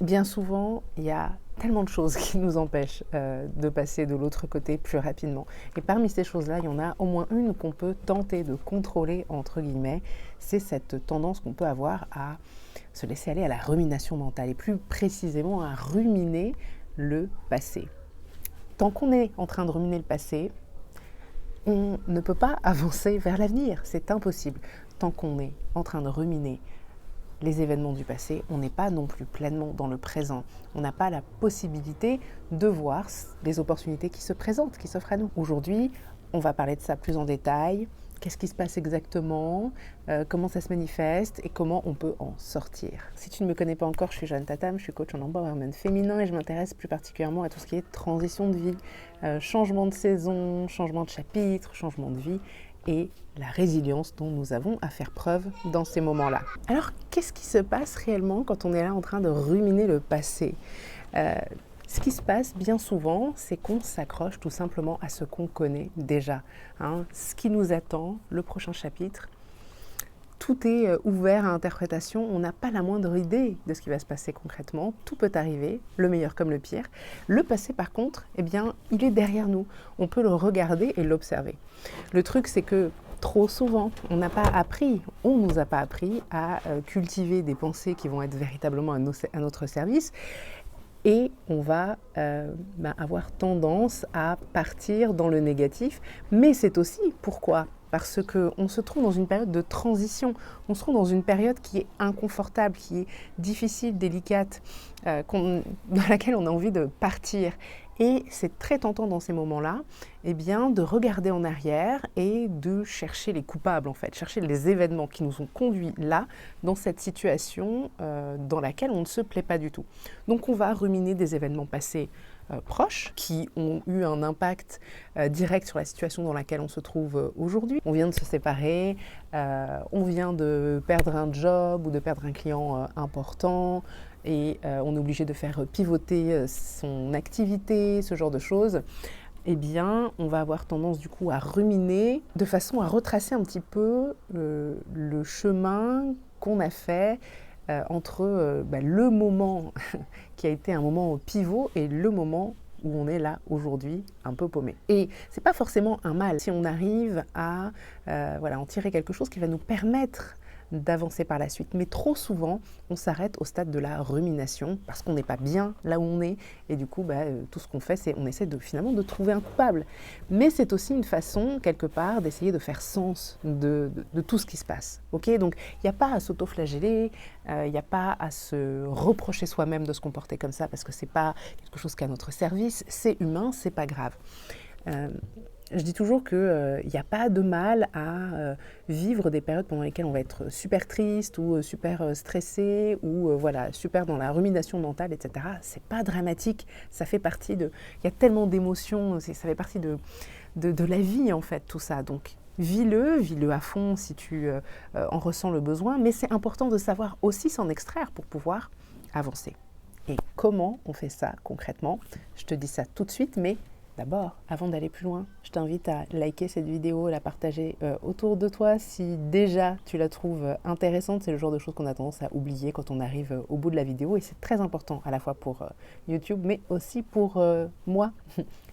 Bien souvent, il y a tellement de choses qui nous empêchent de passer de l'autre côté plus rapidement. Et parmi ces choses-là, il y en a au moins une qu'on peut tenter de contrôler, entre guillemets. C'est cette tendance qu'on peut avoir à se laisser aller à la rumination mentale et plus précisément à ruminer le passé. Tant qu'on est en train de ruminer le passé, on ne peut pas avancer vers l'avenir. C'est impossible. Tant qu'on est en train de ruminer les événements du passé, on n'est pas non plus pleinement dans le présent. On n'a pas la possibilité de voir les opportunités qui se présentent, qui s'offrent à nous. Aujourd'hui, on va parler de ça plus en détail. Qu'est-ce qui se passe exactement, comment ça se manifeste et comment on peut en sortir. Si tu ne me connais pas encore, je suis Jeanne Tatam, je suis coach en empowerment féminin et je m'intéresse plus particulièrement à tout ce qui est transition de vie, changement de saison, changement de chapitre, changement de vie et la résilience dont nous avons à faire preuve dans ces moments-là. Alors, qu'est-ce qui se passe réellement quand on est là en train de ruminer le passé ? Ce qui se passe bien souvent, c'est qu'on s'accroche tout simplement à ce qu'on connaît déjà. Ce qui nous attend, le prochain chapitre, tout est ouvert à interprétation, on n'a pas la moindre idée de ce qui va se passer concrètement, tout peut arriver, le meilleur comme le pire. Le passé par contre, eh bien, il est derrière nous, on peut le regarder et l'observer. Le truc c'est que trop souvent, on nous a pas appris à cultiver des pensées qui vont être véritablement à notre service. Et on va avoir tendance à partir dans le négatif. Mais c'est aussi pourquoi ? Parce qu'on se trouve dans une période de transition. On se trouve dans une période qui est inconfortable, qui est difficile, délicate, dans laquelle on a envie de partir. Et c'est très tentant dans ces moments-là, eh bien, de regarder en arrière et de chercher les coupables, en fait, chercher les événements qui nous ont conduits là, dans cette situation dans laquelle on ne se plaît pas du tout. Donc on va ruminer des événements passés proches qui ont eu un impact direct sur la situation dans laquelle on se trouve aujourd'hui. On vient de se séparer, on vient de perdre un job ou de perdre un client important, et on est obligé de faire pivoter son activité, ce genre de choses, eh bien, on va avoir tendance du coup à ruminer de façon à retracer un petit peu le chemin qu'on a fait entre le moment qui a été un moment pivot et le moment où on est là aujourd'hui, un peu paumé. Et c'est pas forcément un mal si on arrive à en tirer quelque chose qui va nous permettre d'avancer par la suite. Mais trop souvent, on s'arrête au stade de la rumination parce qu'on n'est pas bien là où on est. Et du coup, tout ce qu'on fait, c'est on essaie finalement de trouver un coupable. Mais c'est aussi une façon, quelque part, d'essayer de faire sens de tout ce qui se passe. Okay, donc, il n'y a pas à s'auto-flageller, il n'y a pas à se reprocher soi-même de se comporter comme ça parce que ce n'est pas quelque chose qui est à notre service. C'est humain, c'est pas grave. Je dis toujours qu'il n'y a pas de mal à vivre des périodes pendant lesquelles on va être super triste ou super stressé ou super dans la rumination mentale, etc. C'est pas dramatique, ça fait partie de... Il y a tellement d'émotions, ça fait partie de la vie en fait, tout ça. Donc vis-le à fond si tu en ressens le besoin, mais c'est important de savoir aussi s'en extraire pour pouvoir avancer. Et comment on fait ça concrètement ? Je te dis ça tout de suite, mais d'abord, avant d'aller plus loin, je t'invite à liker cette vidéo, la partager autour de toi si déjà tu la trouves intéressante. C'est le genre de choses qu'on a tendance à oublier quand on arrive au bout de la vidéo et c'est très important à la fois pour YouTube mais aussi pour moi.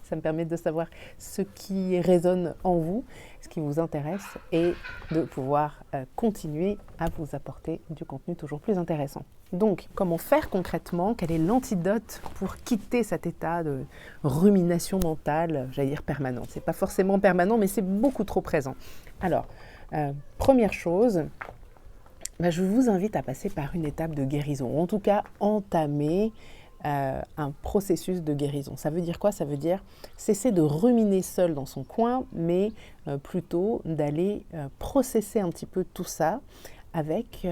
Ça me permet de savoir ce qui résonne en vous, ce qui vous intéresse et de pouvoir continuer à vous apporter du contenu toujours plus intéressant. Donc, comment faire concrètement ? Quel est l'antidote pour quitter cet état de rumination mentale, j'allais dire permanent. C'est pas forcément permanent, mais c'est beaucoup trop présent. Alors, première chose, je vous invite à passer par une étape de guérison, ou en tout cas entamer un processus de guérison. Ça veut dire quoi ? Ça veut dire cesser de ruminer seul dans son coin, mais plutôt d'aller processer un petit peu tout ça avec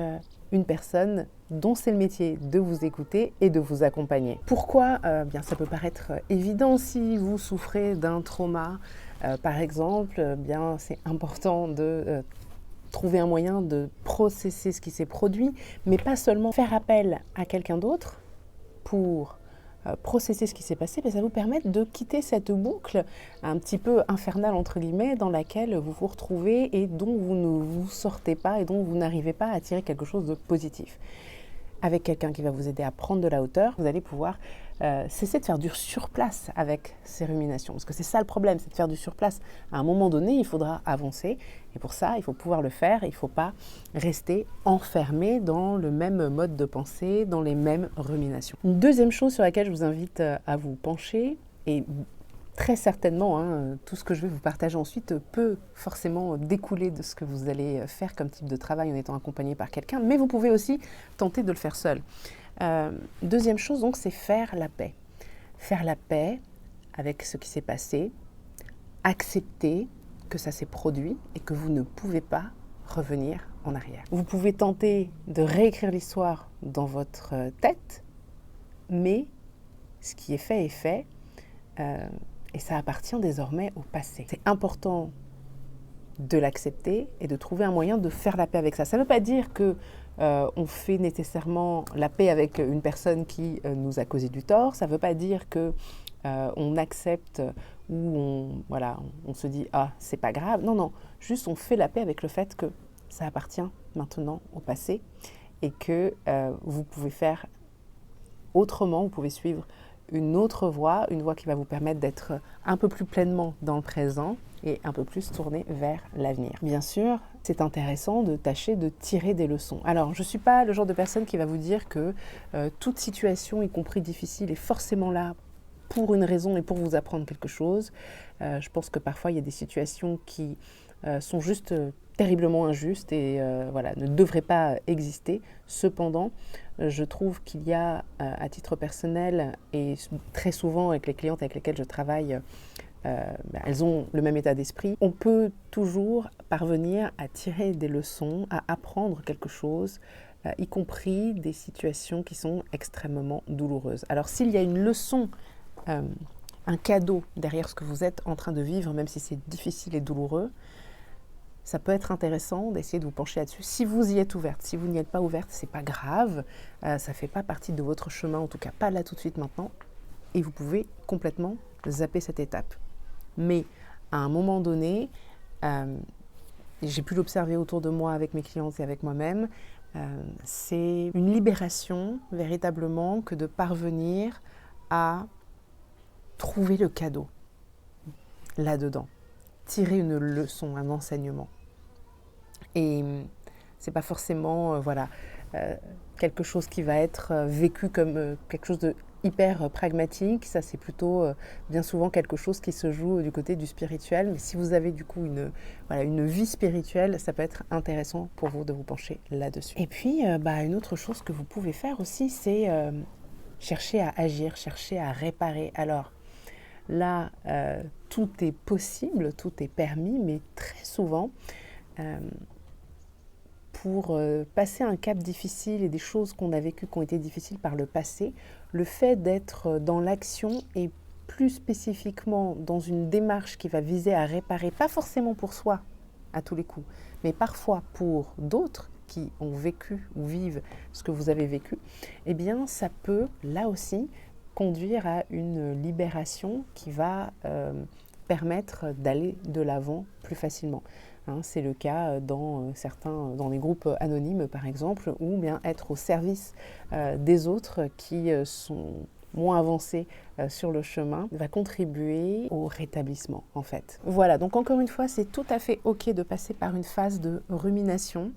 une personne dont c'est le métier de vous écouter et de vous accompagner. Pourquoi ? Ça peut paraître évident si vous souffrez d'un trauma, par exemple, c'est important de trouver un moyen de processer ce qui s'est produit, mais pas seulement faire appel à quelqu'un d'autre pour processer ce qui s'est passé, mais ça vous permet de quitter cette boucle un petit peu infernale, entre guillemets, dans laquelle vous vous retrouvez et dont vous ne vous sortez pas et dont vous n'arrivez pas à tirer quelque chose de positif. avec quelqu'un qui va vous aider à prendre de la hauteur, vous allez pouvoir cesser de faire du surplace avec ces ruminations. Parce que c'est ça le problème, c'est de faire du surplace. À un moment donné, il faudra avancer. Et pour ça, il faut pouvoir le faire. Il ne faut pas rester enfermé dans le même mode de pensée, dans les mêmes ruminations. Une deuxième chose sur laquelle je vous invite à vous pencher, et très certainement, tout ce que je vais vous partager ensuite peut forcément découler de ce que vous allez faire comme type de travail en étant accompagné par quelqu'un, mais vous pouvez aussi tenter de le faire seul. Deuxième chose, donc, c'est faire la paix. Faire la paix avec ce qui s'est passé, accepter que ça s'est produit et que vous ne pouvez pas revenir en arrière. Vous pouvez tenter de réécrire l'histoire dans votre tête, mais ce qui est fait est fait. Et ça appartient désormais au passé. C'est important de l'accepter et de trouver un moyen de faire la paix avec ça. Ça ne veut pas dire que on fait nécessairement la paix avec une personne qui nous a causé du tort. Ça ne veut pas dire que on accepte ou on se dit « Ah, c'est pas grave ». Non, non, juste on fait la paix avec le fait que ça appartient maintenant au passé et que vous pouvez faire autrement, vous pouvez suivre une autre voie, une voie qui va vous permettre d'être un peu plus pleinement dans le présent et un peu plus tourné vers l'avenir. Bien sûr, c'est intéressant de tâcher de tirer des leçons. Alors, je ne suis pas le genre de personne qui va vous dire que toute situation, y compris difficile, est forcément là pour une raison et pour vous apprendre quelque chose. Je pense que parfois, il y a des situations qui sont juste terriblement injustes et ne devraient pas exister. Cependant, je trouve qu'il y a, à titre personnel, et très souvent avec les clientes avec lesquelles je travaille, elles ont le même état d'esprit. On peut toujours parvenir à tirer des leçons, à apprendre quelque chose, y compris des situations qui sont extrêmement douloureuses. Alors s'il y a une leçon, un cadeau derrière ce que vous êtes en train de vivre, même si c'est difficile et douloureux, ça peut être intéressant d'essayer de vous pencher là-dessus. Si vous y êtes ouverte, si vous n'y êtes pas ouverte, c'est pas grave. Ça ne fait pas partie de votre chemin, en tout cas pas là tout de suite maintenant. Et vous pouvez complètement zapper cette étape. Mais à un moment donné, j'ai pu l'observer autour de moi avec mes clientes et avec moi-même, c'est une libération véritablement que de parvenir à trouver le cadeau là-dedans, tirer une leçon, un enseignement. Et c'est pas forcément quelque chose qui va être vécu comme quelque chose de hyper pragmatique. Ça, c'est plutôt bien souvent quelque chose qui se joue du côté du spirituel. Mais si vous avez du coup une vie spirituelle, ça peut être intéressant pour vous de vous pencher là-dessus. Et puis, une autre chose que vous pouvez faire aussi, c'est chercher à agir, chercher à réparer. Alors là, tout est possible, tout est permis, mais très souvent, pour passer un cap difficile et des choses qu'on a vécues qui ont été difficiles par le passé, le fait d'être dans l'action et plus spécifiquement dans une démarche qui va viser à réparer, pas forcément pour soi à tous les coups, mais parfois pour d'autres qui ont vécu ou vivent ce que vous avez vécu, eh bien ça peut là aussi conduire à une libération qui va permettre d'aller de l'avant plus facilement. C'est le cas dans les groupes anonymes par exemple, ou bien être au service des autres qui sont moins avancés sur le chemin va contribuer au rétablissement en fait. Voilà, donc encore une fois, c'est tout à fait ok de passer par une phase de rumination.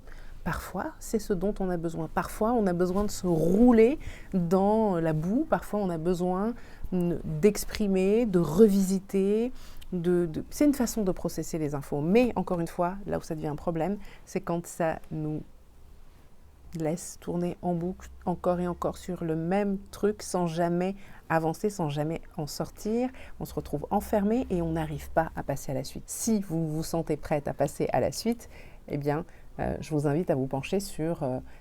Parfois, c'est ce dont on a besoin. Parfois, on a besoin de se rouler dans la boue. Parfois, on a besoin d'exprimer, de revisiter. C'est une façon de processer les infos. Mais encore une fois, là où ça devient un problème, c'est quand ça nous laisse tourner en boucle encore et encore sur le même truc sans jamais avancer, sans jamais en sortir. On se retrouve enfermé et on n'arrive pas à passer à la suite. Si vous vous sentez prête à passer à la suite, eh bien, je vous invite à vous pencher sur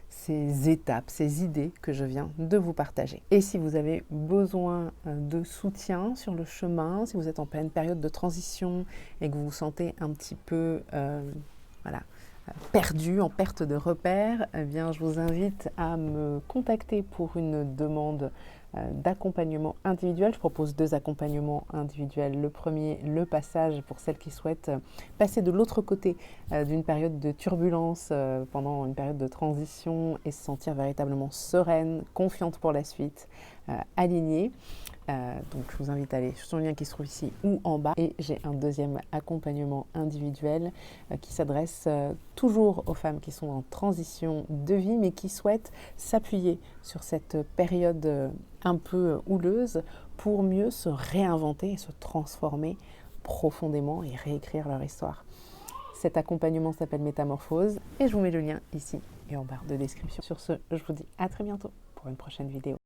ces étapes, ces idées que je viens de vous partager. Et si vous avez besoin de soutien sur le chemin, si vous êtes en pleine période de transition et que vous vous sentez un petit peu perdu, en perte de repères, eh bien, je vous invite à me contacter pour une demande d'accompagnement individuel. Je propose 2 accompagnements individuels. Le premier, le passage pour celles qui souhaitent passer de l'autre côté d'une période de turbulence pendant une période de transition et se sentir véritablement sereine, confiante pour la suite, alignée. Donc je vous invite à aller sur le lien qui se trouve ici ou en bas. Et j'ai un deuxième accompagnement individuel qui s'adresse toujours aux femmes qui sont en transition de vie mais qui souhaitent s'appuyer sur cette période un peu houleuse pour mieux se réinventer et se transformer profondément et réécrire leur histoire. Cet accompagnement s'appelle Métamorphose et je vous mets le lien ici et en barre de description. Sur ce, je vous dis à très bientôt pour une prochaine vidéo.